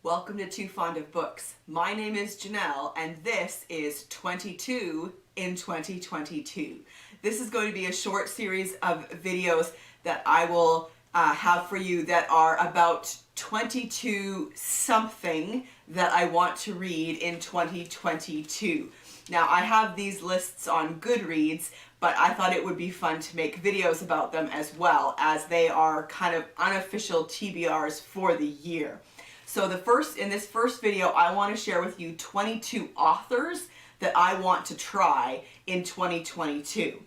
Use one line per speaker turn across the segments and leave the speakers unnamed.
Welcome to Too Fond of Books. My name is Janelle and this is 22 in 2022. This is going to be a short series of videos that I will have for you that are about 22 something that I want to read in 2022. Now I have these lists on Goodreads, but I thought it would be fun to make videos about them as well, as they are kind of unofficial TBRs for the year. So in this first video, I want to share with you 22 authors that I want to try in 2022.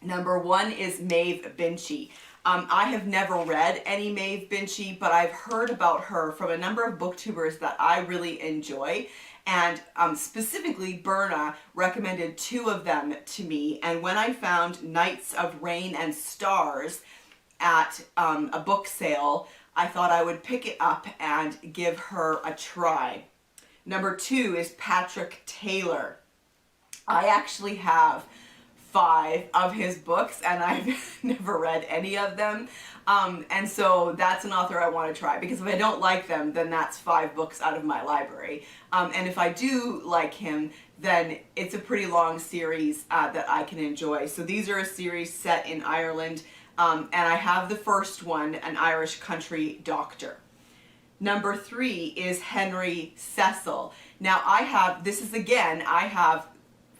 Number one is Maeve Binchy. I have never read any Maeve Binchy, but I've heard about her from a number of booktubers that I really enjoy. And specifically, Berna recommended two of them to me. And when I found Nights of Rain and Stars at a book sale, I thought I would pick it up and give her a try. Number two is Patrick Taylor. I actually have 5 of his books and I've never read any of them. And so that's an author I want to try, because if I don't like them, then that's 5 books out of my library. And if I do like him, then it's a pretty long series that I can enjoy. So these are a series set in Ireland. And I have the first one, An Irish Country Doctor. Number 3 is Henry Cecil. Now I have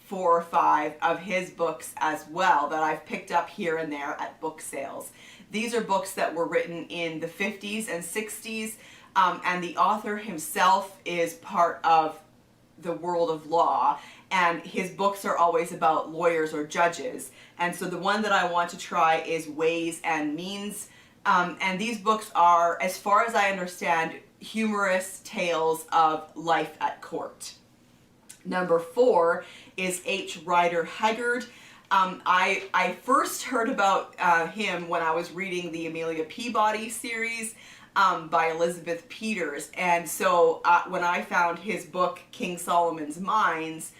4 or 5 of his books as well that I've picked up here and there at book sales. These are books that were written in the 50s and 60s, and the author himself is part of the world of law, and his books are always about lawyers or judges. And so the one that I want to try is Ways and Means, and these books are, as far as I understand, humorous tales of life at court. Number 4 is Hryder Haggard. I first heard about him when I was reading the Amelia Peabody series by Elizabeth Peters, and so when I found his book King Solomon's Mines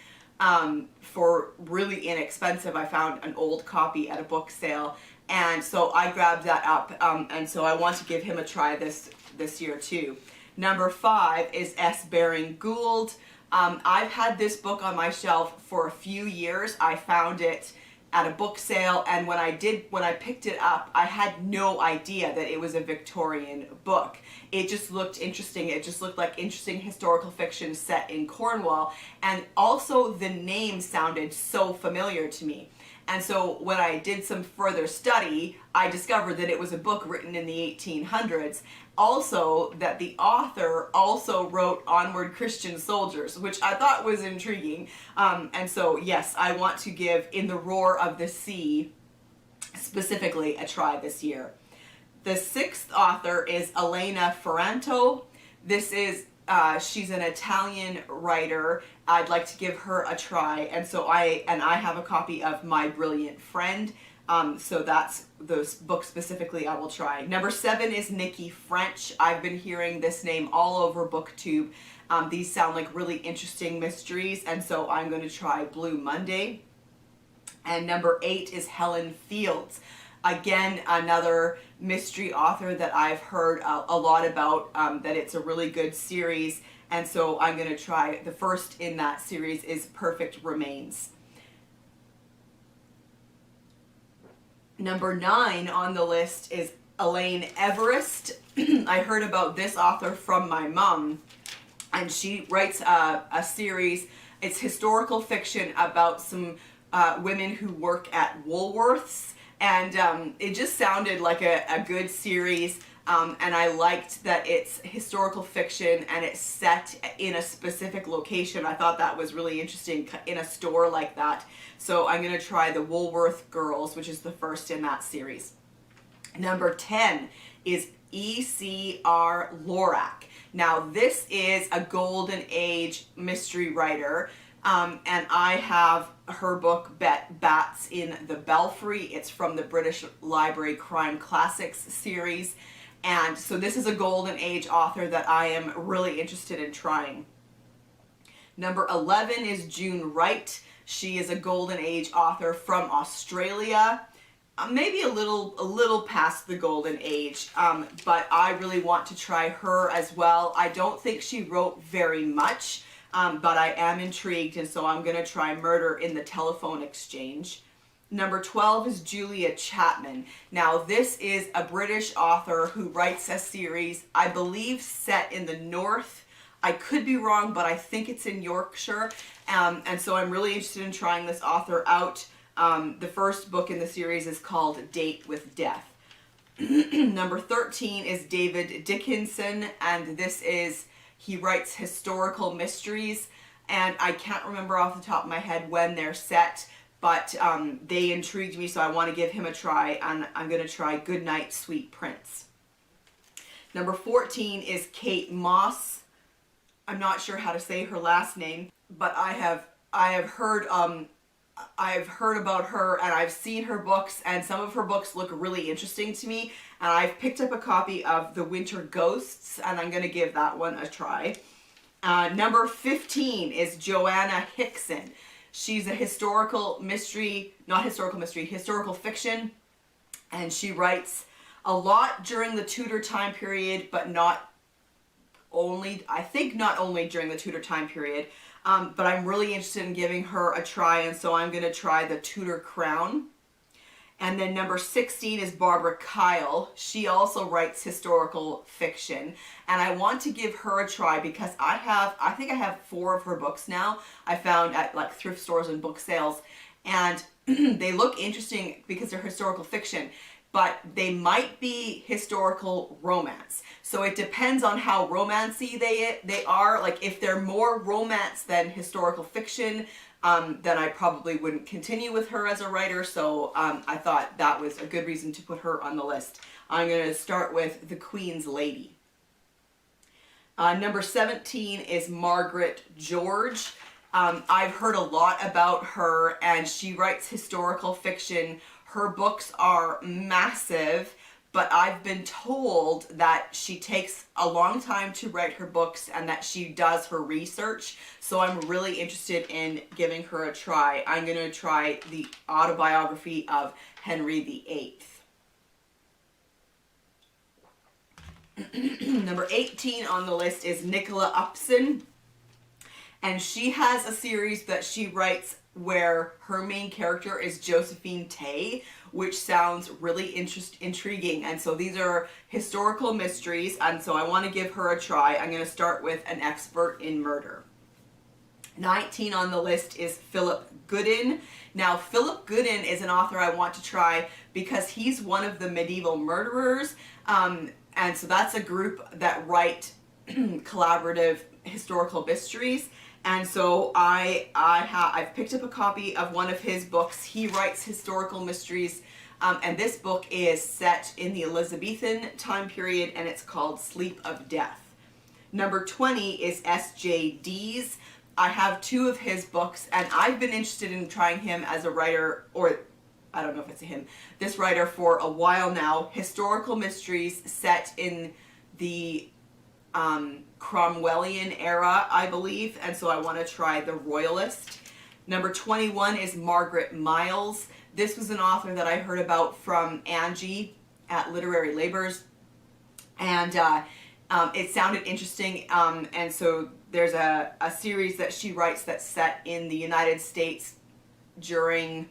for really inexpensive, I found an old copy at a book sale, and so I grabbed that up, and so I want to give him a try this year too. Number 5 is S. Baring Gould. I've had this book on my shelf for a few years. I found it at a book sale, and when I picked it up, I had no idea that it was a Victorian book. It just looked interesting. It just looked like interesting historical fiction set in Cornwall, and also the name sounded so familiar to me. And so when I did some further study, I discovered that it was a book written in the 1800s. Also, that the author also wrote Onward Christian Soldiers, which I thought was intriguing. And so, yes, I want to give In the Roar of the Sea specifically a try this year. The 6th author is Elena Ferrante. She's an Italian writer. I'd like to give her a try, and so I have a copy of My Brilliant Friend, so that's those books specifically I will try. Number 7 is Nikki French. I've been hearing this name all over BookTube. These sound like really interesting mysteries, and so I'm going to try Blue Monday. And number 8 is Helen Fields. Again, another mystery author that I've heard a lot about, that it's a really good series, and so I'm going to try. The first in that series is Perfect Remains. Number 9 on the list is Elaine Everest. I heard about this author from my mom, and she writes a series. It's historical fiction about some women who work at Woolworths. And it just sounded like a good series, and I liked that it's historical fiction and it's set in a specific location. I thought that was really interesting in a store like that. So I'm going to try The Woolworth Girls, which is the first in that series. Number 10 is ECR Lorac. Now this is a Golden Age mystery writer. And I have her book Bats in the Belfry. It's from the British Library Crime Classics series. And so this is a Golden Age author that I am really interested in trying. Number 11 is June Wright. She is a Golden Age author from Australia. maybe a little past the golden age, but I really want to try her as well. I don't think she wrote very much, but I am intrigued, and so I'm going to try Murder in the Telephone Exchange. Number 12 is Julia Chapman. Now, this is a British author who writes a series, I believe, set in the north. I could be wrong, but I think it's in Yorkshire, and so I'm really interested in trying this author out. The first book in the series is called Date with Death. Number 13 is David Dickinson, and he writes historical mysteries, and I can't remember off the top of my head when they're set, but they intrigued me, so I want to give him a try, and I'm going to try Goodnight, Sweet Prince. Number 14 is Kate Moss. I'm not sure how to say her last name, but I have heard about her, and I've seen her books, and some of her books look really interesting to me, and I've picked up a copy of The Winter Ghosts, and I'm going to give that one a try. Number 15 is Joanna Hickson. She's a historical fiction, and she writes a lot during the Tudor time period, but not only during the Tudor time period. But I'm really interested in giving her a try, and so I'm going to try The Tudor Crown. And then number 16 is Barbara Kyle. She also writes historical fiction, and I want to give her a try because I think I have 4 of her books now. I found at like thrift stores and book sales, and they look interesting because they're historical fiction, but they might be historical romance. So it depends on how romancy they are. Like if they're more romance than historical fiction, then I probably wouldn't continue with her as a writer. So I thought that was a good reason to put her on the list. I'm going to start with The Queen's Lady. Number 17 is Margaret George. I've heard a lot about her, and she writes historical fiction. Her books are massive, but I've been told that she takes a long time to write her books and that she does her research. So I'm really interested in giving her a try. I'm going to try the autobiography of Henry VIII. Number 18 on the list is Nicola Upson. And she has a series that she writes where her main character is Josephine Tay, which sounds really intriguing. And so these are historical mysteries, and so I want to give her a try. I'm going to start with An Expert in Murder. 19 on the list is Philip Gooden. Now, Philip Gooden is an author I want to try because he's one of the medieval murderers, and so that's a group that write collaborative historical mysteries. And so I've picked up a copy of one of his books. He writes historical mysteries, and this book is set in the Elizabethan time period, and it's called Sleep of Death. Number 20 is S.J. Dees. I have 2 of his books, and I've been interested in trying him as a writer, or I don't know if it's this writer for a while now. Historical mysteries set in the Cromwellian era, I believe, and so I want to try The Royalist. Number 21 is Margaret Miles. This was an author that I heard about from Angie at Literary Labors, and it sounded interesting, and so there's a series that she writes that's set in the United States during,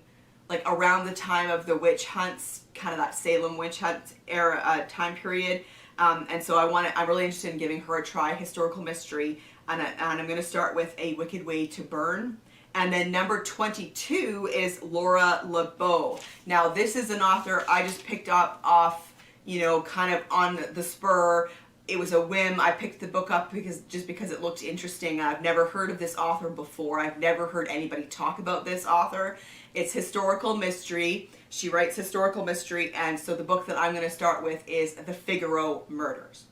like, around the time of the witch hunts, kind of that Salem witch hunt era time period. And so I'm really interested in giving her a try, historical mystery, and I'm going to start with A Wicked Way to Burn. And then number 22 is Laura Lebeau. Now, this is an author I just picked up off, kind of on the spur. It was a whim. I picked the book up because it looked interesting. I've never heard of this author before. I've never heard anybody talk about this author. It's historical mystery. She writes historical mystery, and so the book that I'm going to start with is The Figaro Murders.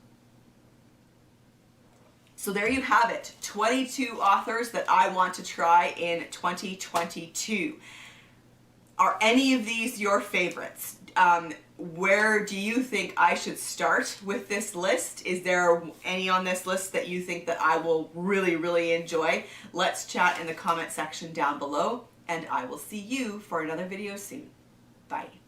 So there you have it, 22 authors that I want to try in 2022. Are any of these your favorites? Where do you think I should start with this list? Is there any on this list that you think that I will really, really enjoy? Let's chat in the comment section down below, and I will see you for another video soon. Bye.